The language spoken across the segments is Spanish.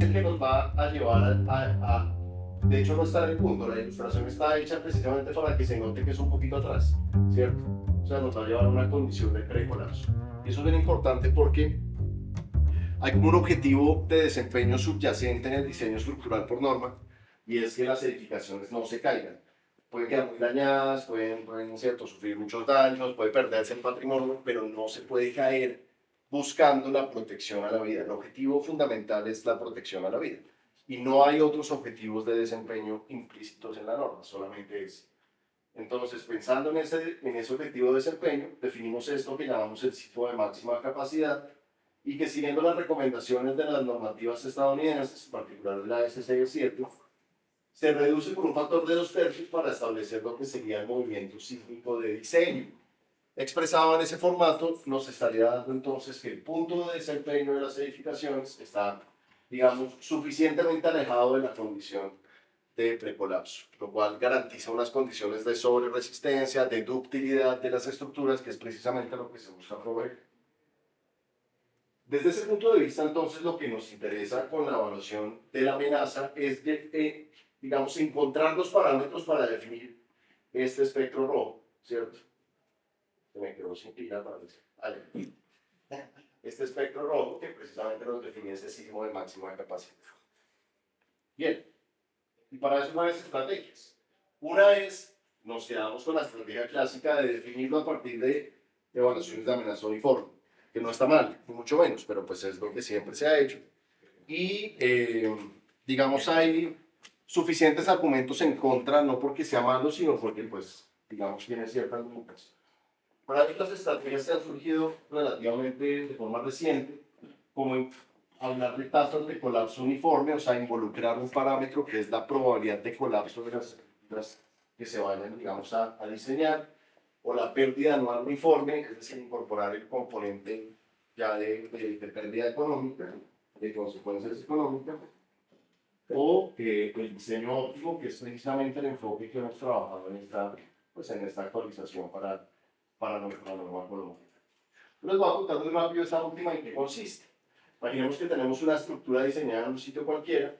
que nos va a llevar de hecho no está en el punto, la ilustración está hecha precisamente para que se note que es un poquito atrás, ¿cierto? O sea, nos va a llevar a una condición de precolapso. Y eso es bien importante porque hay como un objetivo de desempeño subyacente en el diseño estructural por norma, y es que las edificaciones no se caigan. Pueden quedar muy dañadas, pueden ¿cierto?, sufrir muchos daños, puede perderse el patrimonio, pero no se puede caer buscando la protección a la vida. El objetivo fundamental es la protección a la vida. Y no hay otros objetivos de desempeño implícitos en la norma, solamente ese. Entonces, pensando en ese objetivo de desempeño, definimos esto que llamamos el sitio de máxima capacidad, y que siguiendo las recomendaciones de las normativas estadounidenses, en particular de la S67, se reduce por un factor de 2/3 para establecer lo que sería el movimiento sísmico de diseño. Expresado en ese formato, nos estaría dando entonces que el punto de desempeño de las edificaciones está, digamos, suficientemente alejado de la condición de precolapso, lo cual garantiza unas condiciones de sobreresistencia, de ductilidad de las estructuras, que es precisamente lo que se busca proveer. Desde ese punto de vista, entonces, lo que nos interesa con la evaluación de la amenaza es, digamos, encontrar los parámetros para definir este espectro rojo, ¿cierto? Se me quedó sin pila para decir. Este espectro rojo que precisamente nos define ese sismo de máxima capacidad. Bien, y para eso hay varias estrategias. Una es, nos quedamos con la estrategia clásica de definirlo a partir de evaluaciones de amenaza uniforme, que no está mal, ni mucho menos, pero pues es lo que siempre se ha hecho. Y, digamos, hay suficientes argumentos en contra, no porque sea malo, sino porque, pues, digamos, tiene ciertas limitaciones. Para mí las estrategias que han surgido relativamente de forma reciente, como hablar de tasas de colapso uniforme, o sea, involucrar un parámetro que es la probabilidad de colapso de las estructuras que se vayan, digamos, a diseñar, o la pérdida anual uniforme, es decir, incorporar el componente ya de pérdida económica, de consecuencias económicas, o el diseño óptimo, que es precisamente el enfoque que hemos trabajado en esta actualización para nuestra norma colombiana. Les voy a contar muy rápido esa última en qué consiste. Imaginemos que tenemos una estructura diseñada en un sitio cualquiera,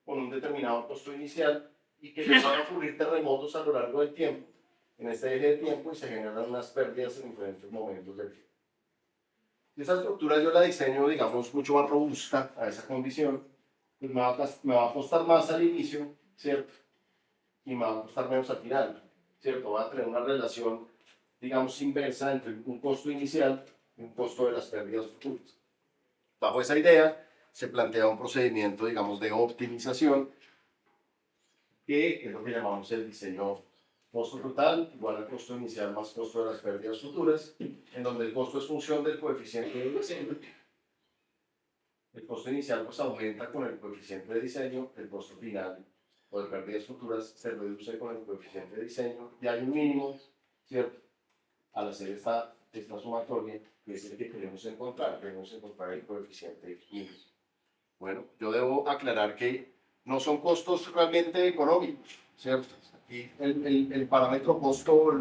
con un determinado costo inicial, y que les van a ocurrir terremotos a lo largo del tiempo, en este eje de tiempo, y se generan unas pérdidas en diferentes momentos del tiempo. Si esa estructura yo la diseño, digamos, mucho más robusta a esa condición, pues me va a costar más al inicio, ¿cierto? Y me va a costar menos al final, ¿cierto? Va a tener una relación, digamos, inversa entre un costo inicial y un costo de las pérdidas futuras. Bajo esa idea, se plantea un procedimiento, digamos, de optimización, que es lo que llamamos el diseño costo total igual al costo inicial más costo de las pérdidas futuras, en donde el costo es función del coeficiente de diseño. El costo inicial pues aumenta con el coeficiente de diseño, el costo final o de pérdidas futuras se reduce con el coeficiente de diseño, y hay un mínimo, ¿cierto? Al hacer esta sumatoria, que es el que queremos encontrar el coeficiente mínimo. Bueno, yo debo aclarar que no son costos realmente económicos, ¿cierto? Y el parámetro costo,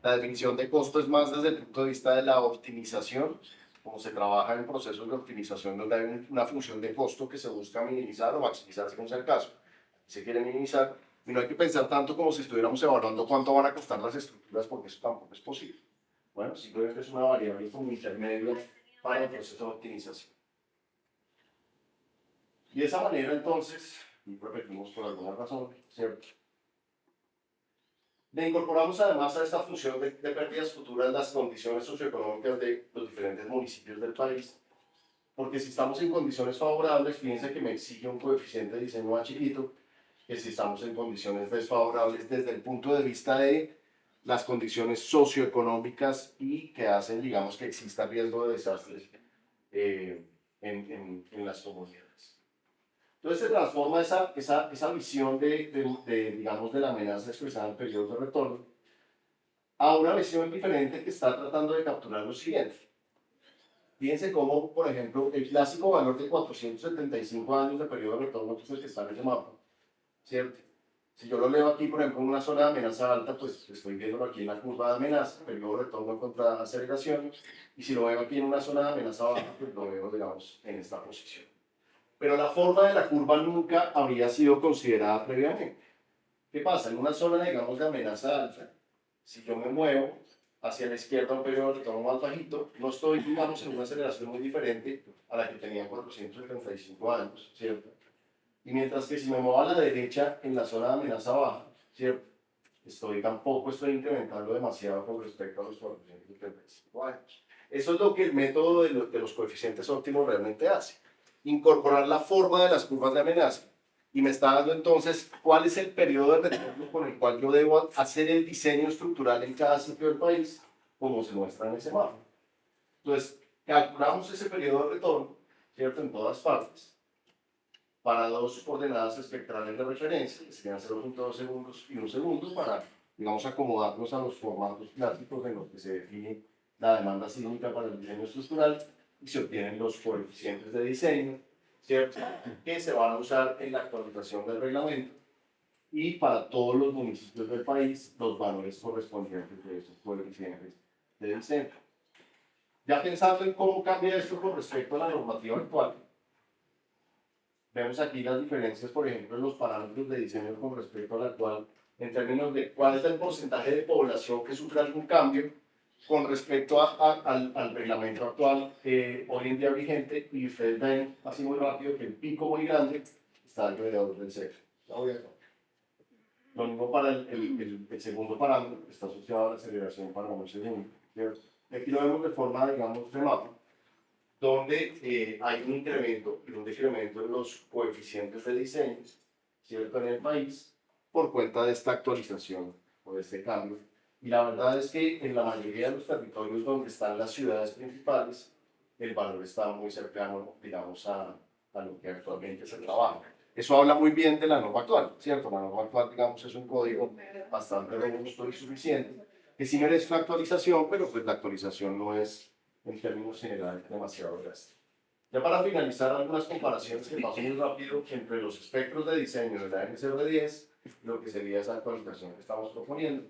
la definición de costo es más desde el punto de vista de la optimización, como se trabaja en procesos de optimización donde hay una función de costo que se busca minimizar o maximizar según sea el caso. Se quiere minimizar y no hay que pensar tanto como si estuviéramos evaluando cuánto van a costar las estructuras, porque eso tampoco es posible. Bueno, simplemente es una variable como intermedio para el proceso de optimización. Y de esa manera, entonces, y repetimos por alguna razón, ¿cierto? Le incorporamos además a esta función de pérdidas futuras las condiciones socioeconómicas de los diferentes municipios del país, porque si estamos en condiciones favorables, fíjense que me exige un coeficiente de diseño más chiquito, que si estamos en condiciones desfavorables desde el punto de vista de las condiciones socioeconómicas y que hacen, digamos, que exista riesgo de desastres en las comunidades. Entonces se transforma esa visión digamos, de la amenaza expresada en periodos de retorno a una visión diferente que está tratando de capturar lo siguiente. Fíjense cómo, por ejemplo, el clásico valor de 475 años de periodo de retorno, que es el que está en ese mapa, ¿cierto? Si yo lo leo aquí, por ejemplo, en una zona de amenaza alta, pues estoy viéndolo aquí en la curva de amenaza, periodo de retorno contra aceleración, y si lo veo aquí en una zona de amenaza baja, pues lo veo, digamos, en esta posición. pero la forma de la curva nunca había sido considerada previamente. ¿Qué pasa? En una zona, digamos, de amenaza alta, si yo me muevo hacia la izquierda un periodo de retorno más bajito, no estoy, digamos, en una aceleración muy diferente a la que tenía 475 años, ¿cierto? Y mientras que si me muevo a la derecha en la zona de amenaza baja, ¿cierto? Tampoco estoy incrementando demasiado con respecto a los 475 años. Eso es lo que el método de los coeficientes óptimos realmente hace. Incorporar la forma de las curvas de amenaza y me está dando entonces cuál es el periodo de retorno con el cual yo debo hacer el diseño estructural en cada sitio del país, como se muestra en ese mapa. Entonces, calculamos ese periodo de retorno, ¿cierto? En todas partes, para dos coordenadas espectrales de referencia, que serían 0.2 segundos y 1 segundo, para, digamos, acomodarnos a los formatos clásicos en los que se define la demanda sísmica para el diseño estructural y se obtienen los coeficientes de diseño, ¿cierto? Que se van a usar en la actualización del reglamento y para todos los municipios del país los valores correspondientes de esos coeficientes de diseño. Ya pensando en cómo cambia esto con respecto a la normativa actual, vemos aquí las diferencias, por ejemplo, en los parámetros de diseño con respecto a la actual, en términos de cuál es el porcentaje de población que sufre algún cambio con respecto al reglamento actual hoy en día vigente, y ustedes ven así muy rápido que el pico muy grande está alrededor del 0. Lo mismo para el segundo parámetro, que está asociado a la aceleración para un segundo. Aquí lo vemos de forma, digamos, de mapa, donde hay un incremento y un decremento en los coeficientes de diseño, ¿cierto?, en el país, por cuenta de esta actualización o de este cambio. Y la verdad es que en la mayoría de los territorios donde están las ciudades principales, el valor está muy cercano, digamos, a lo que actualmente se trabaja. Eso habla muy bien de la norma actual, ¿cierto? La norma actual, digamos, es un código bastante robusto y suficiente, que sí merece una actualización, pero pues la actualización no es, en términos generales, demasiado drástica. Ya para finalizar, algunas comparaciones que paso muy rápido entre los espectros de diseño de la NCR10 y lo que sería esa actualización que estamos proponiendo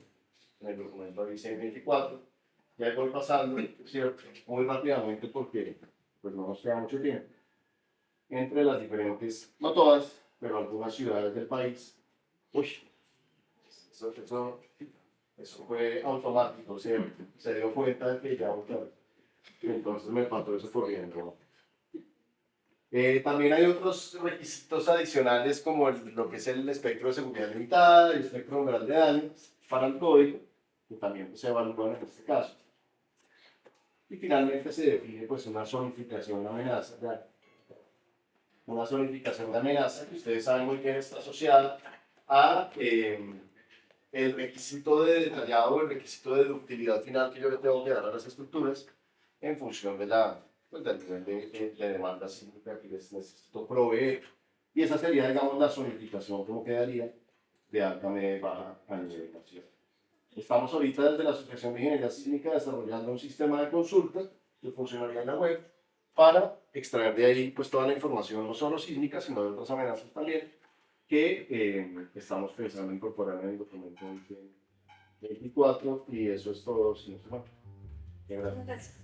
en el documento de diseño 24. Ya voy pasando, ¿cierto?, muy rápidamente porque pues, no nos queda mucho tiempo. Entre las diferentes, no todas, pero algunas ciudades del país. Uy, eso fue automático, ¿cierto? Se dio cuenta de que ya entonces me faltó eso corriendo. También hay otros requisitos adicionales como lo que es el espectro de seguridad limitada, el espectro umbral de daño para el código, que también se evalúan en este caso. Y finalmente se define pues, una zonificación de amenaza. Una zonificación de amenaza que ustedes saben muy bien está asociada a el requisito de detallado o el requisito de deductibilidad final que yo le tengo que dar a las estructuras en función de del nivel de demanda sísmica que les necesito proveer. Y esa sería, digamos, la zonificación como quedaría de alta, media y baja a nivel nacional. Estamos ahorita desde la Asociación de Ingeniería Sísmica desarrollando un sistema de consulta que funcionaría en la web para extraer de ahí pues, toda la información, no solo sísmica, sino de otras amenazas también, que estamos pensando incorporar en el documento 24, y eso es todo. Sí, bueno, gracias.